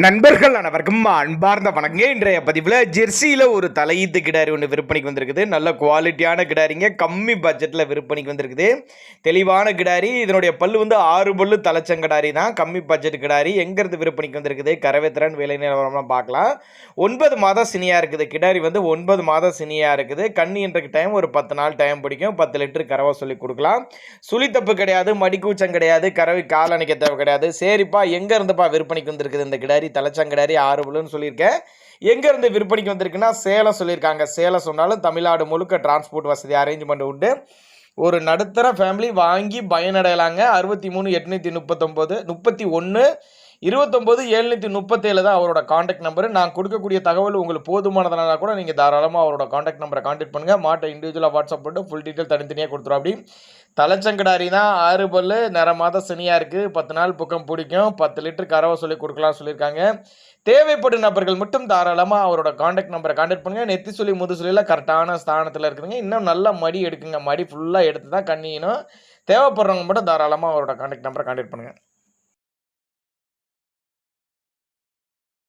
நண்பர்கள் அனைவருக்கும் அன்பார்ந்த வணங்க. இன்றைய பதிவில் ஜெர்சியில் ஒரு தலையீத்து கிடாரி ஒன்று விற்பனைக்கு வந்திருக்குது. நல்ல குவாலிட்டியான கிடாரிங்க, கம்மி பட்ஜெட்டில் விற்பனைக்கு வந்திருக்குது. தெளிவான கிடாரி. இதனுடைய பல்லு 6 பல்லு தலைச்சங்கிடாரி தான். கம்மி பட்ஜெட் கிடாரி. எங்கேருந்து விற்பனைக்கு வந்திருக்குது, கரவேத்திரன் விலை நிலவரம்லாம் பார்க்கலாம். 9 மாதம் சினியாக இருக்குது. கிடாரி 9 மாதம் சினியாக இருக்குது. கண்ணின்றக்கு டைம் ஒரு 10 நாள் டைம் பிடிக்கும். 10 லிட்டர் கறவை சொல்லி கொடுக்கலாம். சுழித்தப்பு கிடையாது, மடிக்கூச்சம் கிடையாது, கறவை கால் அணைக்க தேவை கிடையாது. சரிப்பா, எங்கே இருந்துப்பா விற்பனைக்கு வந்திருக்குது இந்த கிடாரி? தலைச்சங்கிடாரி 6 பல்லுன்னு சொல்லியிருக்கேன். எங்கேருந்து விற்பனைக்கு வந்திருக்குன்னா சேலம் சொல்லியிருக்காங்க. சேலம் சொன்னாலும் தமிழ்நாடு முழுக்க டிரான்ஸ்போர்ட் வசதி அரேஞ்ச்மெண்ட் உண்டு. ஒரு நடுத்தர ஃபேமிலி வாங்கி பயனடையலாங்க. 63 839 31 29 737 தான் அவரோட காண்டாக்ட் நம்பரு. நான் கொடுக்கக்கூடிய தகவல் உங்களுக்கு போதுமானதுனால கூட நீங்கள் தாராளமாக அவரோட காண்டாக்ட் நம்பரை காண்டாக்ட் பண்ணுங்கள். மாட்டை இண்டிவிஜுவலாக வாட்ஸ்அப் போட்டு ஃபுல் டீட்டெயில் தனித்தனியாக கொடுத்துரும். அப்படி தலைச்சங்கிடாரி தான், 6 பல்லு, நிறமாத சனியாக இருக்குது. 10 நாள் புக்கம் பிடிக்கும். 10 லிட்டர் கறவை சொல்லி கொடுக்கலாம் சொல்லியிருக்காங்க. தேவைப்படும் நபர்கள் மட்டும் தாராளமாக அவரோட காண்டாக்ட் நம்பரை காண்டாக்ட் பண்ணுங்கள். நெத்தி சொல்லி முதுசொலியில் கரெக்டான ஸ்தானத்தில் இருக்குதுங்க. இன்னும் நல்லா மடி எடுக்குங்க. மடி ஃபுல்லாக எடுத்து தான் கண்ணியணும். தேவைப்படுறவங்க மட்டும் தாராளமாக அவரோட காண்டாக்ட் நம்பரை காண்டாக்ட் பண்ணுங்கள்.